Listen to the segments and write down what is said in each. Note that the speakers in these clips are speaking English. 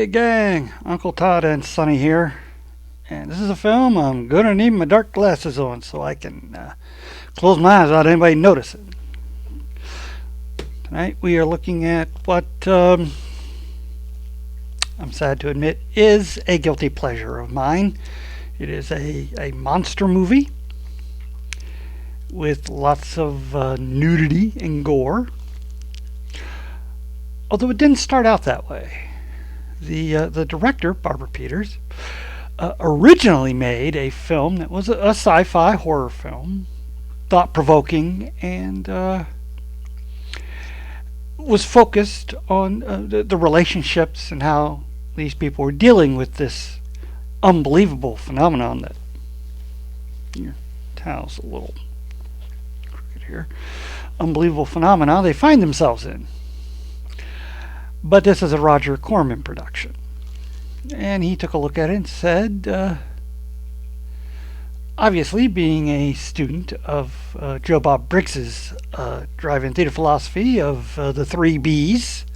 Hey gang, Uncle Todd and Sonny here. And this is a film I'm gonna need my dark glasses on so I can close my eyes without anybody noticing. Tonight we are looking at what I'm sad to admit is a guilty pleasure of mine. It is a monster movie with lots of nudity and gore. Although it didn't start out that way. The director, Barbara Peters, originally made a film that was a sci-fi horror film, thought-provoking, and was focused on the relationships and how these people were dealing with this unbelievable phenomenon that your towel's a little crooked here. Unbelievable phenomenon they find themselves in. But this is a Roger Corman production. And he took a look at it and said, obviously, being a student of Joe Bob Briggs's drive-in theater philosophy of the three B's,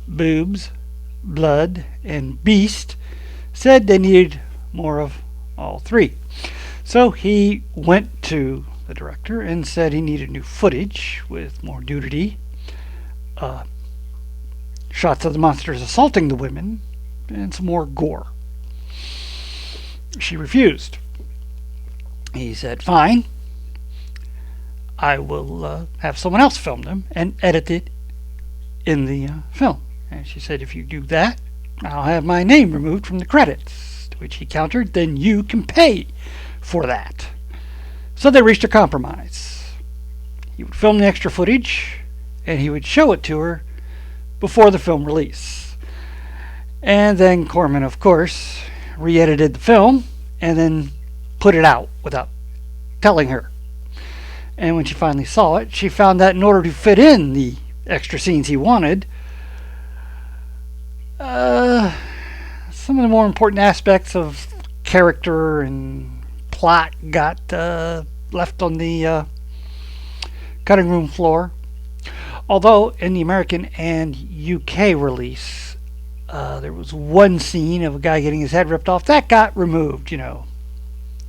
boobs, blood, and beast, said they needed more of all three. So he went to the director and said he needed new footage with more nudity, shots of the monsters assaulting the women, and some more gore. She refused. He said, fine, I will have someone else film them and edit it in the film. And she said, if you do that, I'll have my name removed from the credits. To which he countered, then you can pay for that. So they reached a compromise. He would film the extra footage and he would show it to her before the film release. And then Corman, of course, re-edited the film and then put it out without telling her. And when she finally saw it, she found that in order to fit in the extra scenes he wanted, some of the more important aspects of character and plot got left on the cutting room floor. Although in the American and UK release, there was one scene of a guy getting his head ripped off. That got removed,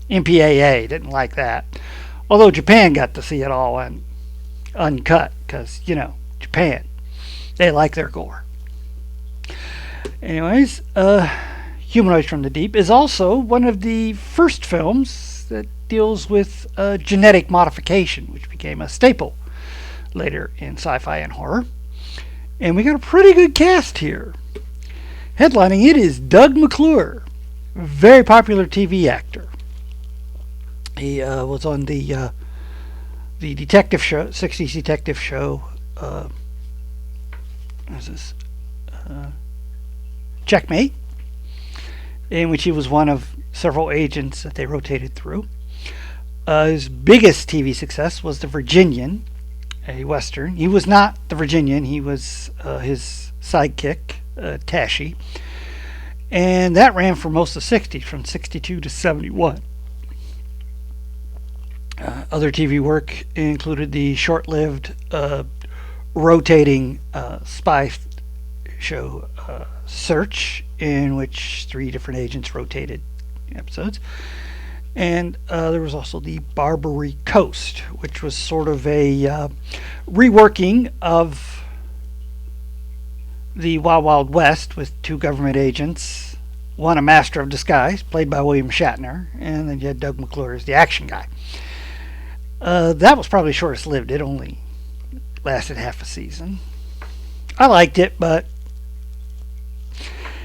MPAA didn't like that. Although Japan got to see it all uncut, because, Japan, they like their gore. Anyways, Humanoids from the Deep is also one of the first films that deals with genetic modification, which became a staple later in sci-fi and horror. And we got a pretty good cast here. Headlining it is Doug McClure, a very popular TV actor. He was on the detective show, 60s detective show, what is this? Checkmate, in which he was one of several agents that they rotated through. His biggest TV success was The Virginian, a Western. He was not the Virginian, he was his sidekick, Tashi. And that ran for most of the 60s, from 62 to 71. Other TV work included the short-lived rotating spy show Search, in which three different agents rotated episodes. And there was also the Barbary Coast, which was sort of a reworking of the Wild Wild West with two government agents, one a master of disguise, played by William Shatner, and then you had Doug McClure as the action guy. That was probably shortest lived. It only lasted half a season. I liked it, but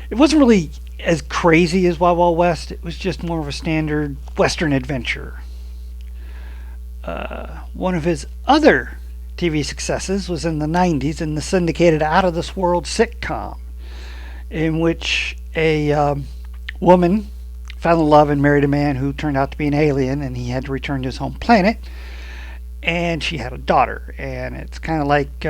it wasn't really as crazy as Wild Wild West. It was just more of a standard Western adventure. One of his other TV successes was in the 90s in the syndicated Out of This World sitcom, in which a woman fell in love and married a man who turned out to be an alien, and he had to return to his home planet. And she had a daughter, and it's kind of like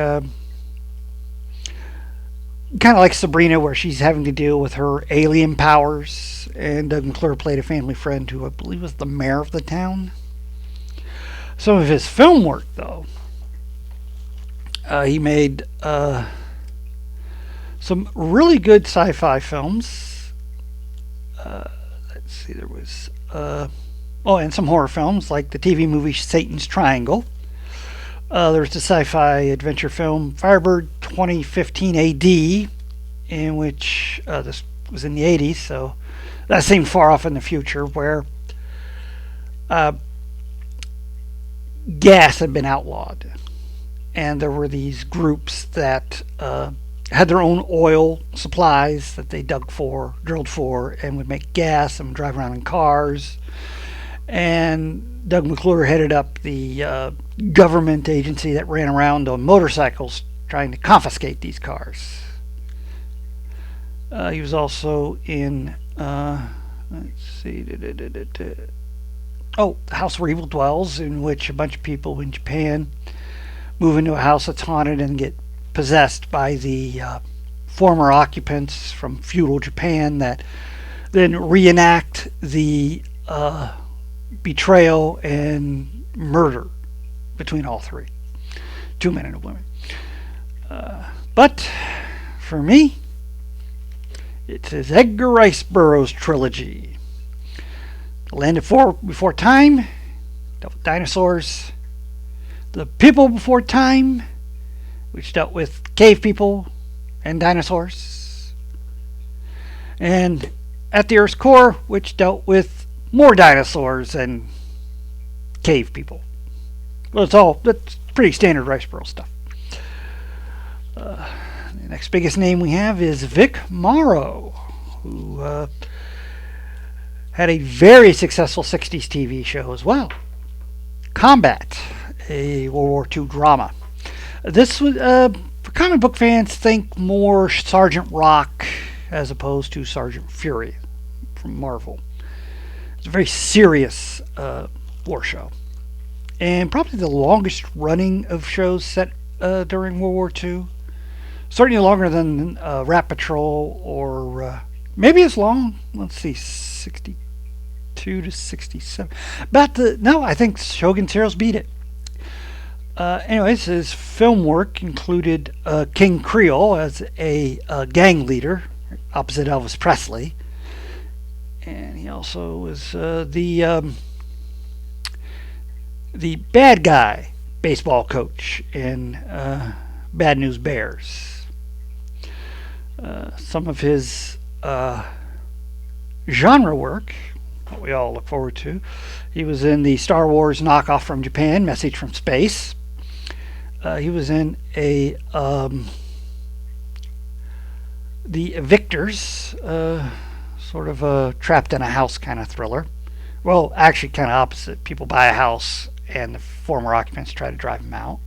Sabrina, where she's having to deal with her alien powers. And Doug McClure played a family friend who I believe was the mayor of the town. Some of his film work, though, he made Some really good sci-fi films. Let's see, there was and some horror films like the TV movie Satan's Triangle. There's the sci-fi adventure film Firebird 2015 AD, in which this was in the 80s, so that seemed far off in the future, where uh, gas had been outlawed, and there were these groups that had their own oil supplies that they drilled for, and would make gas and drive around in cars. And Doug McClure headed up the government agency that ran around on motorcycles trying to confiscate these cars. He was also in, let's see, The House Where Evil Dwells, in which a bunch of people in Japan move into a house that's haunted and get possessed by the former occupants from feudal Japan that then reenact the betrayal and murder between all three, 2 men and a woman. But for me, it's his Edgar Rice Burroughs trilogy: The Land Before Time, dealt with dinosaurs; The People Before Time, which dealt with cave people and dinosaurs; and At the Earth's Core, which dealt with more dinosaurs and cave people. Well, that's pretty standard Rice Burroughs stuff. The next biggest name we have is Vic Morrow, who had a very successful 60s TV show as well. Combat, a World War II drama. This was, for comic book fans, think more Sergeant Rock as opposed to Sergeant Fury from Marvel. It's a very serious war show, and probably the longest running of shows set during World War II. Certainly longer than Rat Patrol, or maybe as long. Let's see, 62 to 67. I think Shogun's Heroes beat it. Anyways, his film work included King Creole as a gang leader opposite Elvis Presley. And he also was the bad guy baseball coach in Bad News Bears. Some of his genre work, what we all look forward to. He was in the Star Wars knockoff from Japan, Message from Space. He was in the Victors, sort of a trapped in a house kind of thriller. Well, actually, kind of opposite. People buy a house, and the former occupants try to drive them out.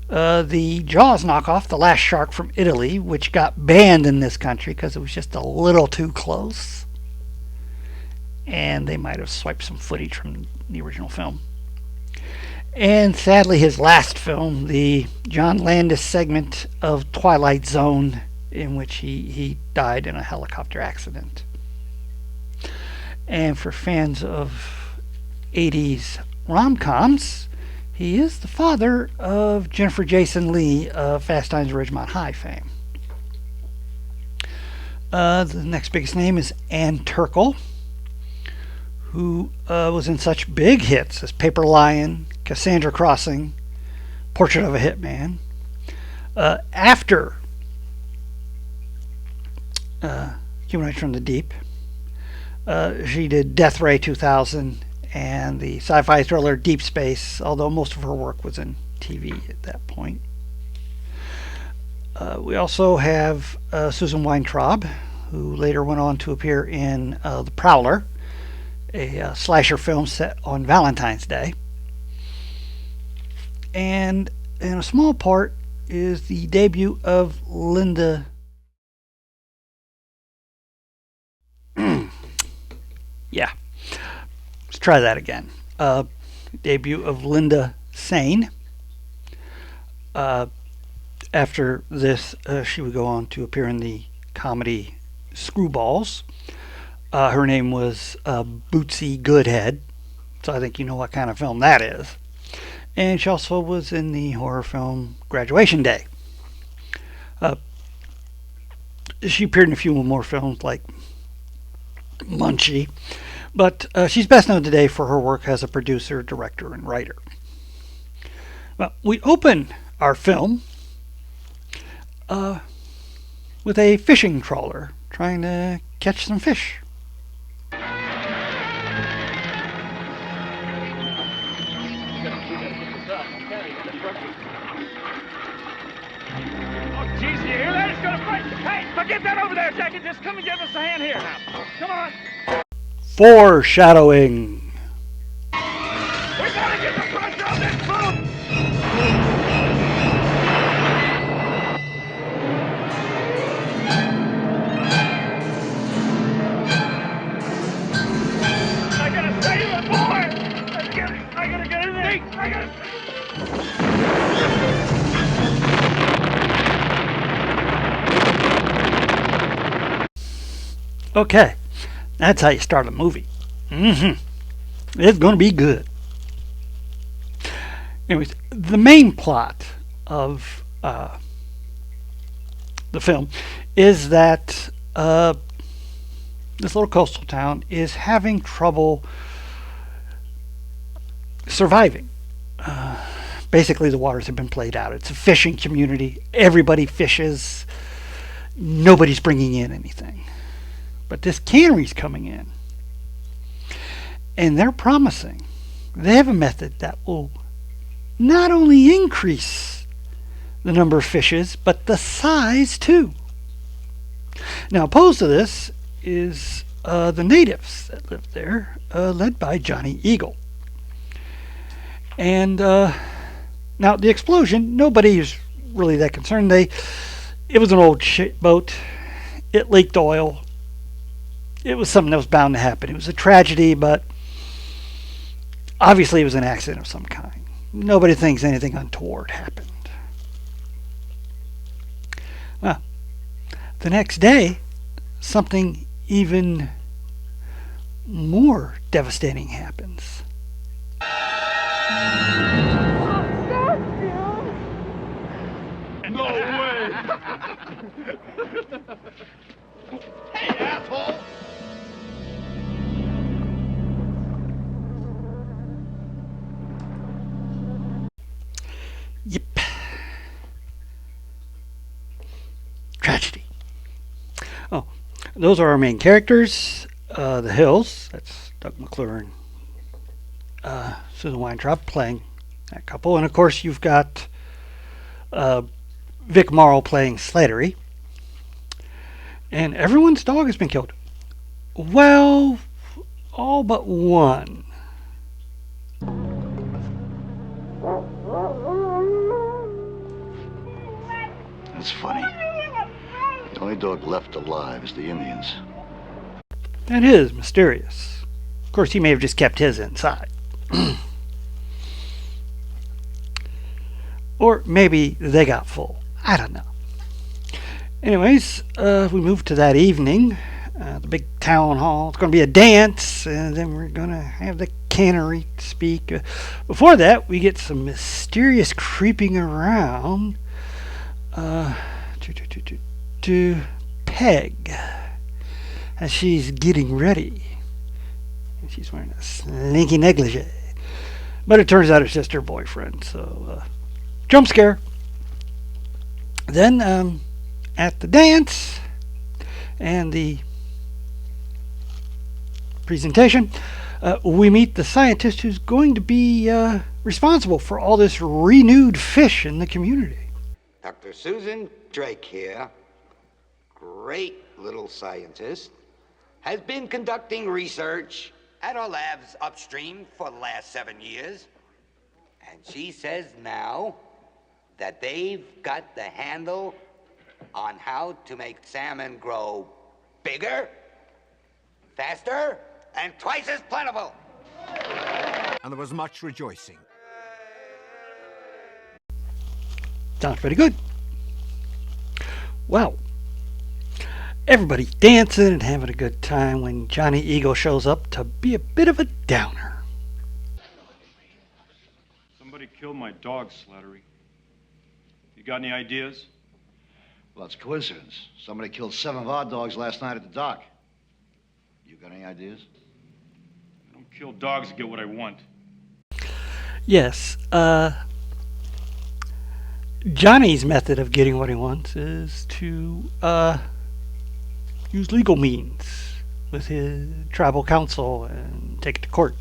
The Jaws knockoff, The Last Shark from Italy, which got banned in this country because it was just a little too close, and they might have swiped some footage from the original film. And sadly, his last film, the John Landis segment of Twilight Zone, in which he died in a helicopter accident. And for fans of 80s rom-coms, he is the father of Jennifer Jason Leigh of Fast Times at Ridgemont High fame. The next biggest name is Ann Turkel, who was in such big hits as Paper Lion, Cassandra Crossing, Portrait of a Hitman. After Humanoids from the Deep, she did Death Ray 2000 and the sci-fi thriller Deep Space, although most of her work was in TV at that point. We also have Susan Weintraub, who later went on to appear in The Prowler, a slasher film set on Valentine's Day. And in a small part is the debut of Linda. Yeah, let's try that again. Debut of Linda Sane. After this, she would go on to appear in the comedy Screwballs. Her name was Bootsy Goodhead, so I think you know what kind of film that is. And she also was in the horror film Graduation Day. She appeared in a few more films like Munchie, but she's best known today for her work as a producer, director, and writer. Well, we open our film with a fishing trawler trying to catch some fish. Jeez, you hear that? It's gonna break. Hey, forget that over there, Jackie. Just come and give us a hand here now. Come on. Foreshadowing. We gotta get the pressure on this boat. I gotta save it, boy. I gotta get in there. I gotta. Okay, that's how you start a movie. It's going to be good. Anyways, the main plot of the film is that this little coastal town is having trouble surviving. Basically, the waters have been played out. It's a fishing community. Everybody fishes. Nobody's bringing in anything. But this cannery's coming in. And they're promising. They have a method that will not only increase the number of fishes, but the size too. Now, opposed to this is the natives that live there, led by Johnny Eagle. And now, the explosion, nobody is really that concerned. It was an old boat. It leaked oil. It was something that was bound to happen. It was a tragedy, but obviously it was an accident of some kind. Nobody thinks anything untoward happened. Well, the next day, something even more devastating happens. No way! Hey, asshole! Yep. Tragedy. Oh, those are our main characters. The Hills, that's Doug McClure and Susan Weintraub playing that couple. And of course, you've got Vic Morrow playing Slattery. And everyone's dog has been killed. Well, all but one. That's funny. The only dog left alive is the Indians. That is mysterious. Of course, he may have just kept his inside. Or maybe they got full. I don't know. Anyways, we move to that evening. The big town hall. It's going to be a dance, and then we're going to have the cannery speak. Before that, we get some mysterious creeping around to Peg as she's getting ready. And she's wearing a slinky negligee. But it turns out it's just her boyfriend, so jump scare. Then at the dance and the presentation, we meet the scientist who's going to be responsible for all this renewed fish in the community. Dr. Susan Drake here, great little scientist, has been conducting research at our labs upstream for the last 7 years. And she says now that they've got the handle on how to make salmon grow bigger, faster, and twice as plentiful. And there was much rejoicing. Sounds pretty good. Well, everybody's dancing and having a good time when Johnny Eagle shows up to be a bit of a downer. Somebody killed my dog, Slattery. You got any ideas? Well, it's coincidence. Somebody killed 7 of our dogs last night at the dock. You got any ideas? I don't kill dogs to get what I want. Yes, Johnny's method of getting what he wants is to use legal means with his tribal council and take it to court,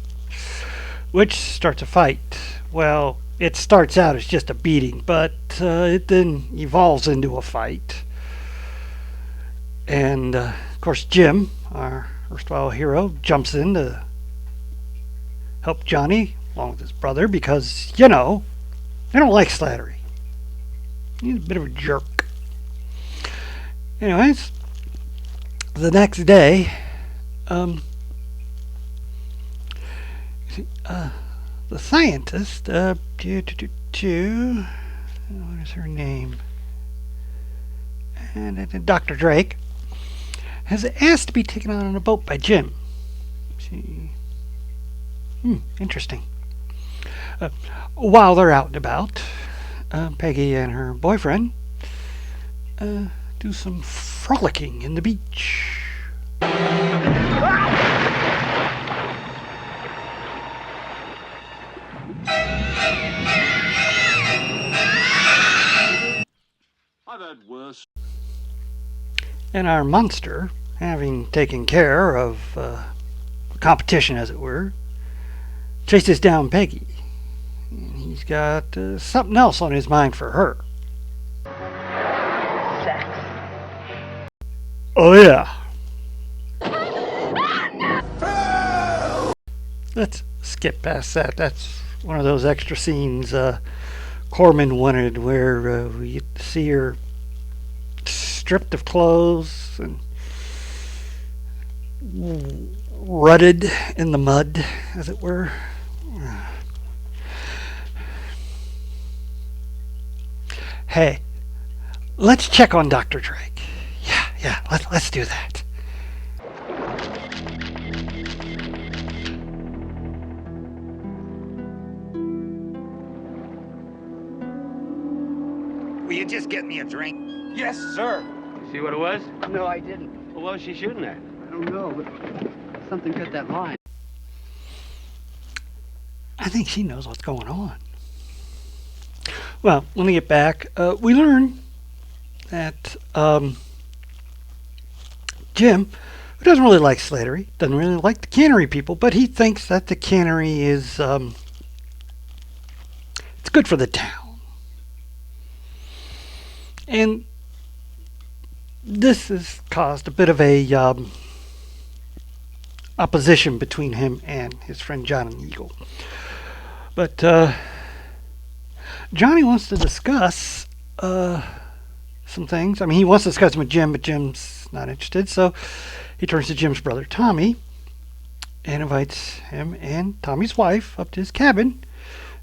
which starts a fight. Well, it starts out as just a beating, but it then evolves into a fight. And, of course, Jim, our erstwhile hero, jumps in to help Johnny, along with his brother, because, they don't like Slattery. He's a bit of a jerk. Anyways, the next day, the scientist, what is her name? And Dr. Drake has asked to be taken out on a boat by Jim. Interesting. While they're out and about, Peggy and her boyfriend do some frolicking in the beach. I've had worse. And our monster, having taken care of the competition, as it were, chases down Peggy. And he's got something else on his mind for her. Sex. Oh, yeah. Let's skip past that. That's one of those extra scenes Corman wanted, where we get to see her stripped of clothes and rutted in the mud, as it were. Hey, let's check on Dr. Drake. Yeah, let's do that. Will you just get me a drink? Yes, sir. See what it was? No, I didn't. Well, what was she shooting at? I don't know, but something cut that line. I think she knows what's going on. Well, let me get back. We learn that Jim, who doesn't really like Slattery, doesn't really like the cannery people, but he thinks that the cannery is it's good for the town. And this has caused a bit of a opposition between him and his friend John and Eagle. But Johnny wants to discuss some things. I mean, he wants to discuss them with Jim, but Jim's not interested. So he turns to Jim's brother, Tommy, and invites him and Tommy's wife up to his cabin.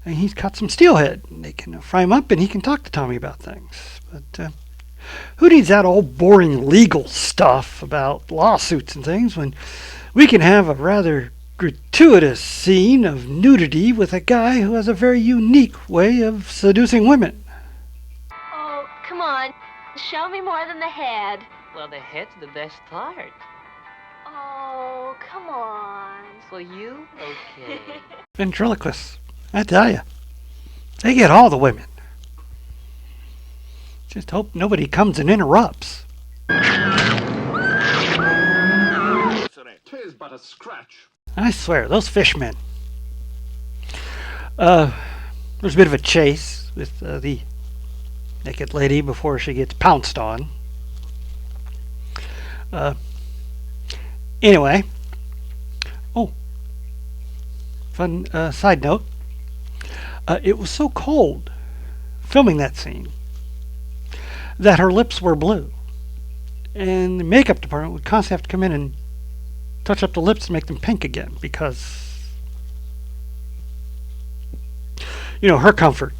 And he's got some steelhead. They can fry him up, and he can talk to Tommy about things. But who needs that old boring legal stuff about lawsuits and things when we can have a rather gratuitous scene of nudity with a guy who has a very unique way of seducing women? Oh, come on. Show me more than the head. Well, the head's the best part. Oh, come on. For you? Okay. Ventriloquists, I tell you, they get all the women. Just hope nobody comes and interrupts. Tis but a scratch. I swear, those fishmen. There's a bit of a chase with the naked lady before she gets pounced on. Anyway. Oh. Fun side note. It was so cold filming that scene that her lips were blue. And the makeup department would constantly have to come in and touch up the lips to make them pink again because, her comfort.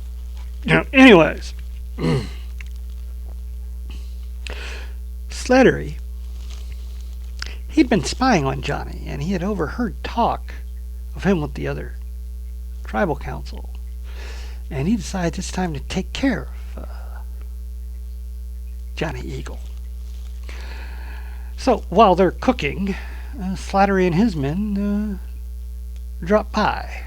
Anyways. Slattery, he'd been spying on Johnny, and he had overheard talk of him with the other tribal council. And he decides it's time to take care of Johnny Eagle. So while they're cooking, Slattery and his men drop by.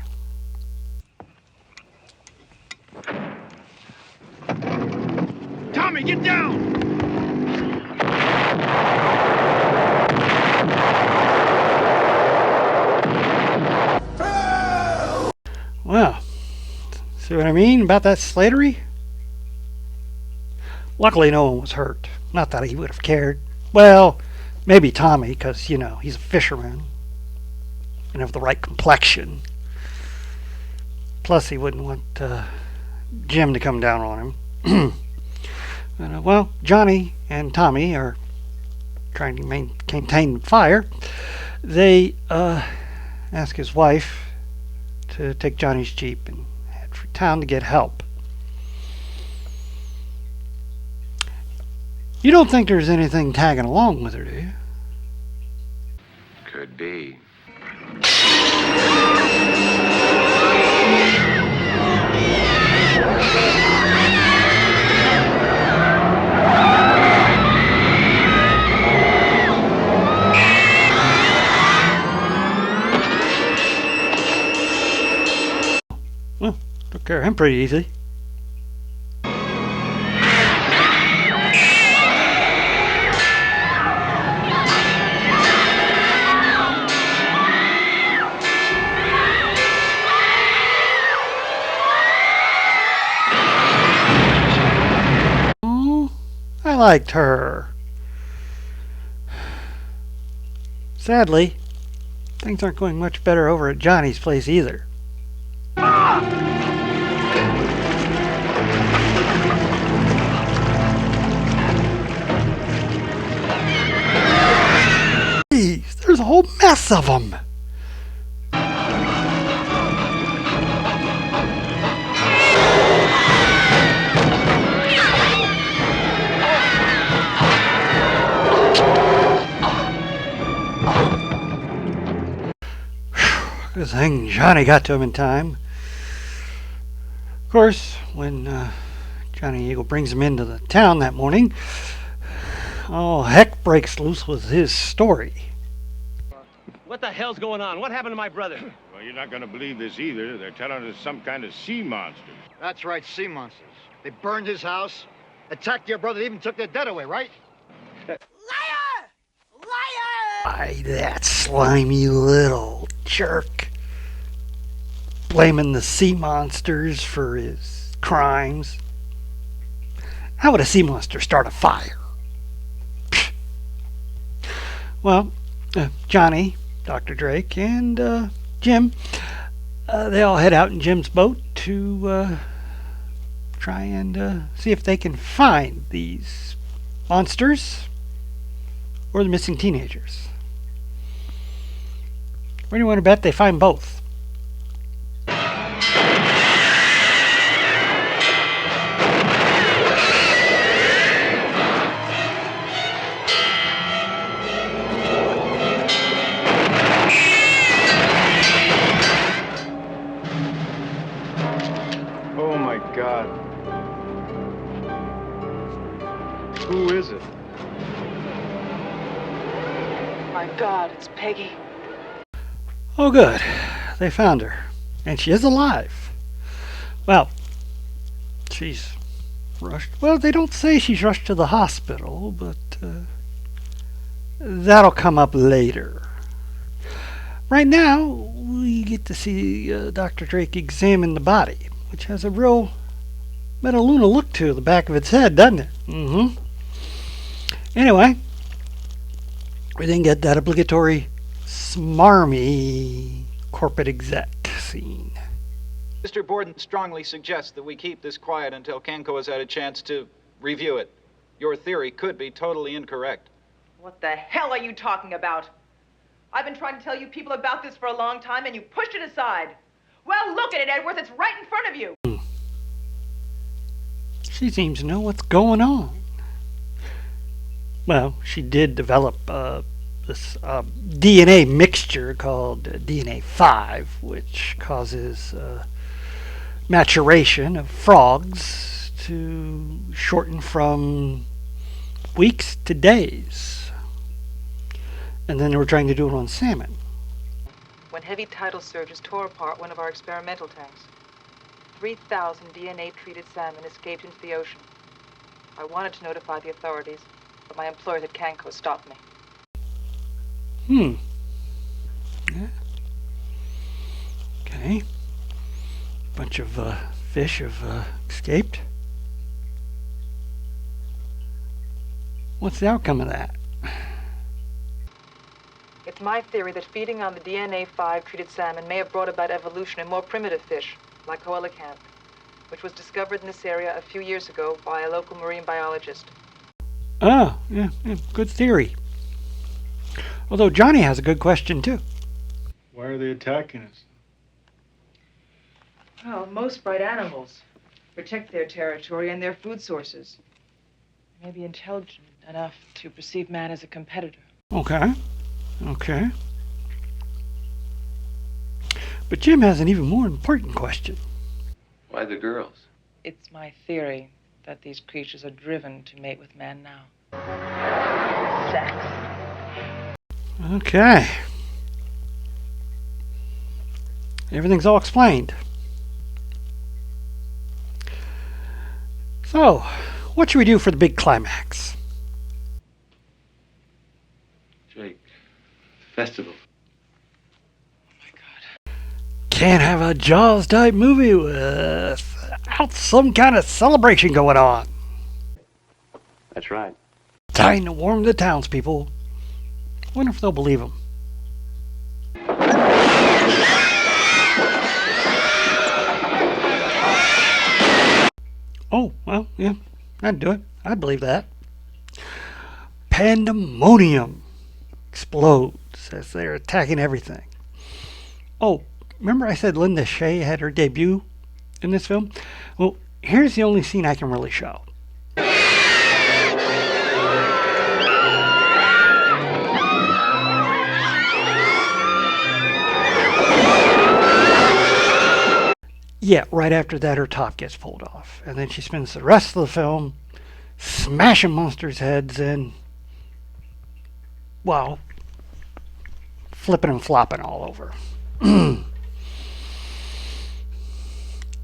Tommy, get down! Well, see what I mean about that Slattery? Luckily no one was hurt. Not that he would have cared. Well, maybe Tommy, because, you know, he's a fisherman and of the right complexion. Plus he wouldn't want Jim to come down on him. But, well, Johnny and Tommy are trying to maintain the fire. They ask his wife to take Johnny's Jeep and head for town to get help. You don't think there's anything tagging along with her, do you? Could be. Well, took care of him pretty easy. I liked her. Sadly, things aren't going much better over at Johnny's place either. Jeez, there's a whole mess of them. Good thing Johnny got to him in time. Of course, when Johnny Eagle brings him into the town that morning, oh, heck breaks loose with his story. What the hell's going on? What happened to my brother? Well, you're not going to believe this either. They're telling us some kind of sea monster. That's right, sea monsters. They burned his house, attacked your brother, even took their dead away, right? Why, that slimy little jerk. Blaming the sea monsters for his crimes. How would a sea monster start a fire? Pfft. Well, Johnny, Dr. Drake, and Jim, they all head out in Jim's boat to try and see if they can find these monsters or the missing teenagers. Where do you want to bet they find both? Oh my God. Who is it? My God, it's Peggy. Oh, good. They found her. And she is alive. Well, she's rushed. Well, they don't say she's rushed to the hospital, but that'll come up later. Right now, we get to see Dr. Drake examine the body, which has a real Metaluna look to the back of its head, doesn't it? Mm-hmm. Anyway, we didn't get that obligatory smarmy corporate exec scene. Mr. Borden strongly suggests that we keep this quiet until Kenko has had a chance to review it. Your theory could be totally incorrect. What the hell are you talking about? I've been trying to tell you people about this for a long time, and you pushed it aside. Well, look at it, Edwards. It's right in front of you. She seems to know what's going on. Well, she did develop this DNA mixture called DNA 5, which causes maturation of frogs to shorten from weeks to days. And then they were trying to do it on salmon. When heavy tidal surges tore apart one of our experimental tanks, 3,000 DNA-treated salmon escaped into the ocean. I wanted to notify the authorities, but my employers at Canco stopped me. Yeah. Okay. Bunch of fish have escaped. What's the outcome of that? It's my theory that feeding on the DNA-5 treated salmon may have brought about evolution in more primitive fish, like coelacanth, which was discovered in this area a few years ago by a local marine biologist. Oh, yeah, good theory. Although Johnny has a good question, too. Why are they attacking us? Well, most bright animals protect their territory and their food sources. They may be intelligent enough to perceive man as a competitor. Okay. But Jim has an even more important question. Why the girls? It's my theory that these creatures are driven to mate with man now. Sex. Okay. Everything's all explained. So, what should we do for the big climax? Jake, festival. Can't have a Jaws type movie without some kind of celebration going on. That's right. Time to warm the townspeople. Wonder if they'll believe him. Oh, well, yeah, I'd do it. I'd believe that. Pandemonium explodes as they're attacking everything. Oh, remember I said Linda Shay had her debut in this film? Well, here's the only scene I can really show. Yeah, right after that her top gets pulled off. And then she spends the rest of the film smashing monsters' heads and, well, flipping and flopping all over.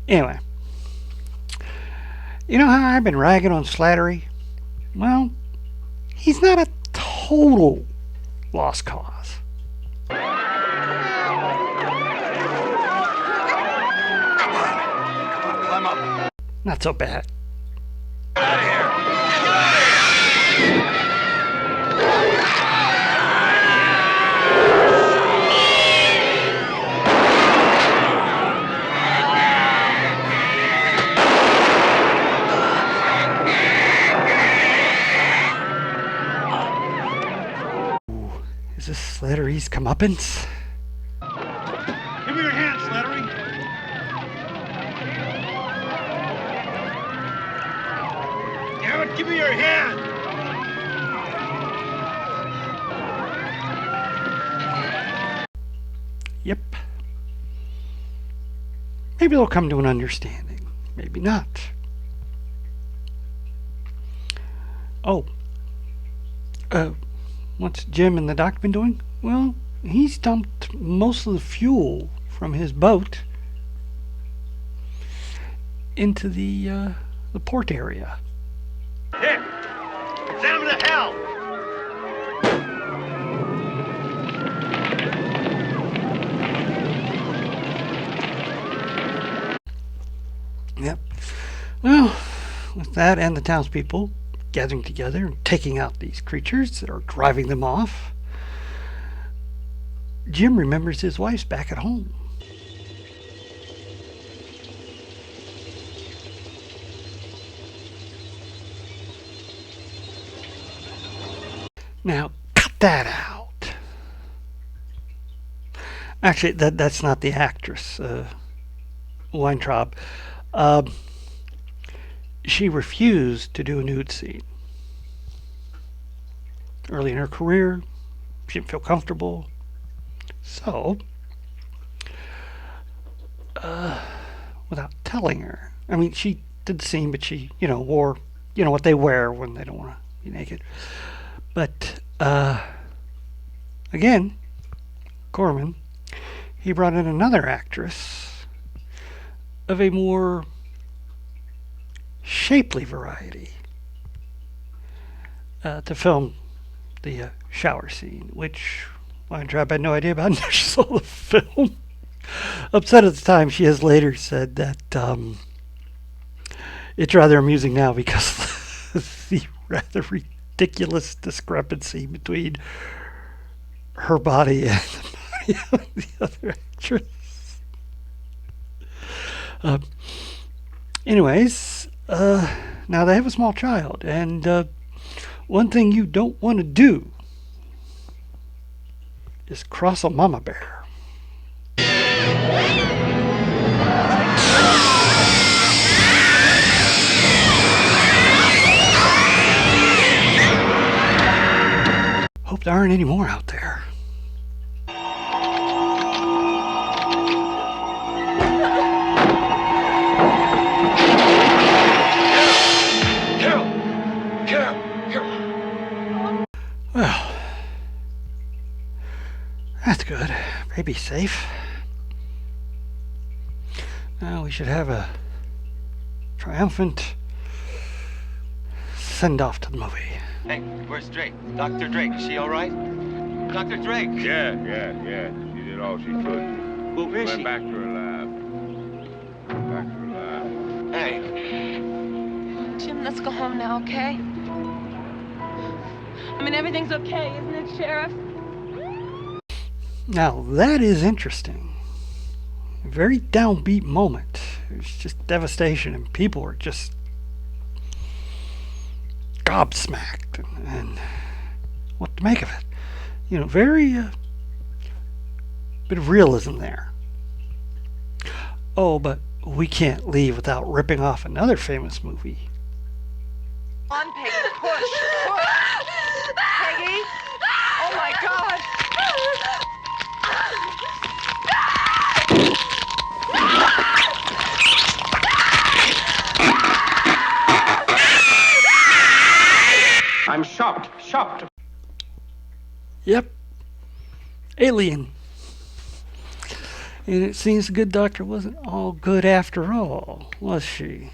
Anyway, you know how I've been ragging on Slattery? Well, he's not a total lost cause. Climb up. Not so bad. Out of here. Is this Slattery's comeuppance? Give me your hand, Slattery. Damn it, give me your hand. Yep. Maybe they'll come to an understanding. Maybe not. Oh. What's Jim and the doc been doing? Well, he's dumped most of the fuel from his boat into the port area. Here, send him to hell. Yep. Well, with that and the townspeople gathering together and taking out these creatures that are driving them off, Jim remembers his wife's back at home. Now, cut that out. Actually, that's not the actress, Weintraub. She refused to do a nude scene. Early in her career, she didn't feel comfortable. So, without telling her, I mean, she did the scene, but she, wore, what they wear when they don't want be naked. But again, Corman, he brought in another actress of a more shapely variety to film the shower scene, which Weintraub had no idea about until she saw the film. Upset at the time, she has later said that it's rather amusing now because of the rather ridiculous discrepancy between her body and the body of the other actress. Anyways, now they have a small child, and one thing you don't want to do is cross a mama bear. Hope there aren't any more out there. Well, that's good. Baby's safe. Now we should have a triumphant send-off to the movie. Hey, where's Drake? Dr. Drake, is she all right? Dr. Drake! Yeah. She did all she could. Who is Went she? back to her lab. Hey. Jim, let's go home now, okay? I mean, everything's okay, isn't it, Sheriff? Now that is interesting. A very downbeat moment. There's just devastation, and people are just gobsmacked, and what to make of it. You know, very bit of realism there. Oh, but we can't leave without ripping off another famous movie. On, Peggy, push. Peggy! Oh my God! I'm shocked. Yep. Alien. And it seems the good doctor wasn't all good after all, was she?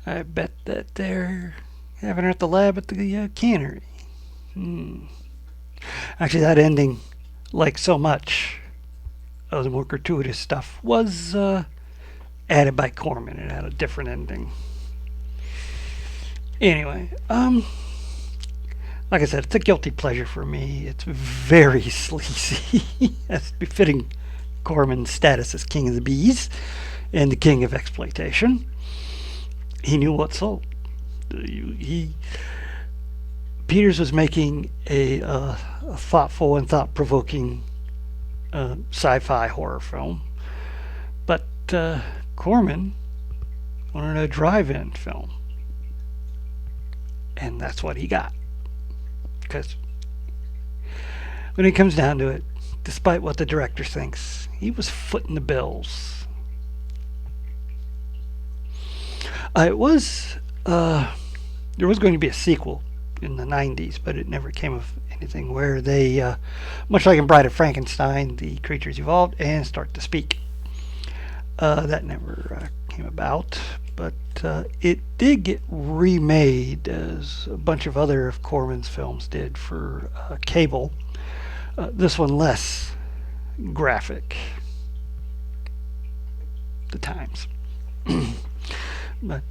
I bet that they're having her at the lab at the cannery. Actually, that ending, like so much of the more gratuitous stuff, was added by Corman. It had a different ending. Anyway, like I said, it's a guilty pleasure for me. It's very sleazy, as befitting Corman's status as king of the bees and the king of exploitation. He knew what sold. Peters was making a thoughtful and thought-provoking sci-fi horror film, but Corman wanted a drive-in film, and that's what he got. Because when it comes down to it, despite what the director thinks, he was footing the bills. There was going to be a sequel in the 90s, but it never came of anything, where they, much like in Bride of Frankenstein, the creatures evolved and start to speak. That never came about, but it did get remade, as a bunch of other of Corman's films did, for cable. This one less graphic. The times. But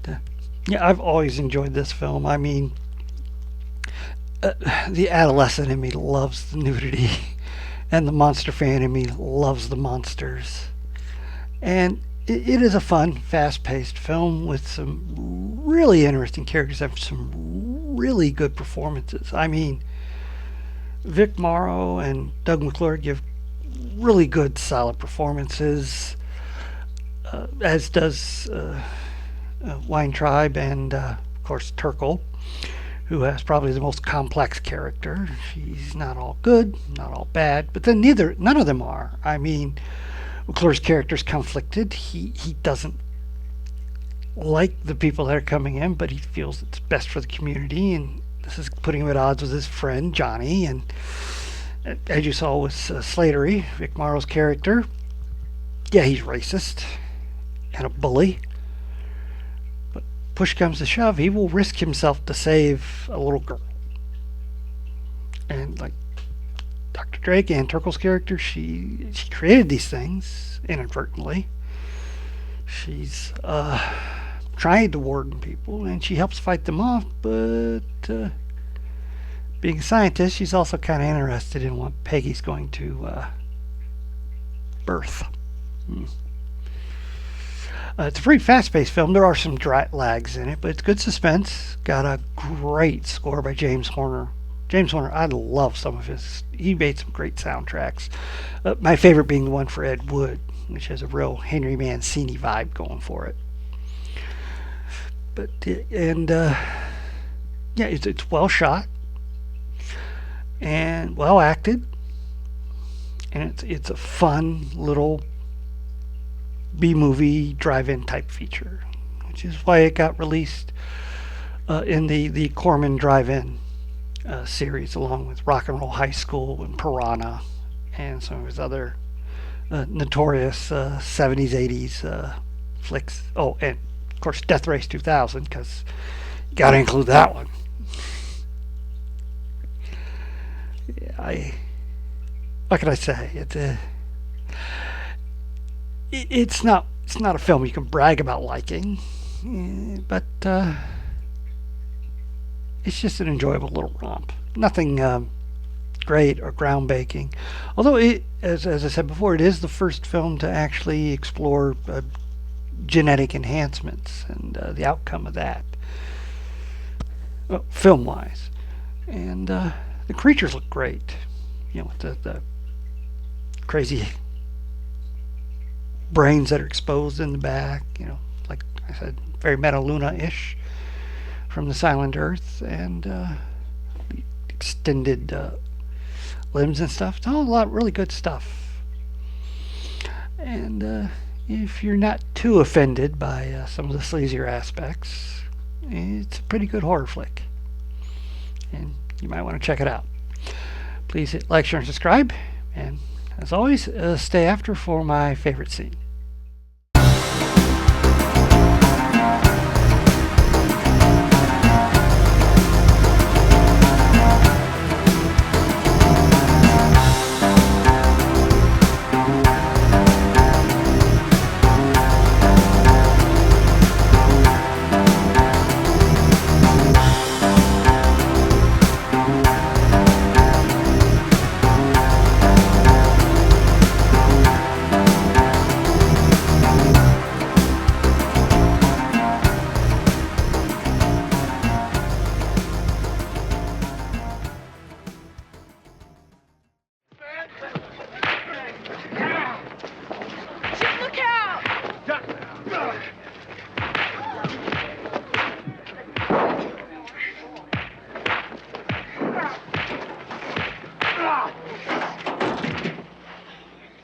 yeah, I've always enjoyed this film. I mean, the adolescent in me loves the nudity, and the monster fan in me loves the monsters. And it is a fun, fast-paced film with some really interesting characters and some really good performances. I mean, Vic Morrow and Doug McClure give really good, solid performances, as does Weintraub and, of course, Turkle, who has probably the most complex character. She's not all good, not all bad, but then none of them are. I mean, McClure's character's conflicted. He doesn't like the people that are coming in, but he feels it's best for the community, and this is putting him at odds with his friend Johnny, and as you saw with Slattery, Vic Morrow's character, yeah, he's racist and a bully. But push comes to shove, he will risk himself to save a little girl. And like Dr. Drake, Ann Turkel's character, she created these things inadvertently. She's trying to warn people, and she helps fight them off, but being a scientist, she's also kind of interested in what Peggy's going to birth. It's a pretty fast-paced film. There are some lags in it, but it's good suspense. Got a great score by James Horner. James Horner, I love some of his. He made some great soundtracks. My favorite being the one for Ed Wood, which has a real Henry Mancini vibe going for it. But yeah, it's well shot and well acted, and it's a fun little B-movie drive-in type feature, which is why it got released in the Corman Drive-In series, along with Rock and Roll High School and Piranha and some of his other notorious 70s, 80s flicks. Oh, and of course Death Race 2000, because you got to include that one. What can I say? It's not a film you can brag about liking, but it's just an enjoyable little romp. Nothing great or groundbreaking. Although, as I said before, it is the first film to actually explore genetic enhancements and the outcome of that, film-wise. And the creatures look great. With the crazy brains that are exposed in the back. Like I said, very Metaluna-ish from the Silent Earth, and the extended limbs and stuff. It's all a lot really good stuff. And if you're not too offended by some of the sleazier aspects, it's a pretty good horror flick, and you might want to check it out. Please hit like, share, and subscribe, and as always, stay after for my favorite scene.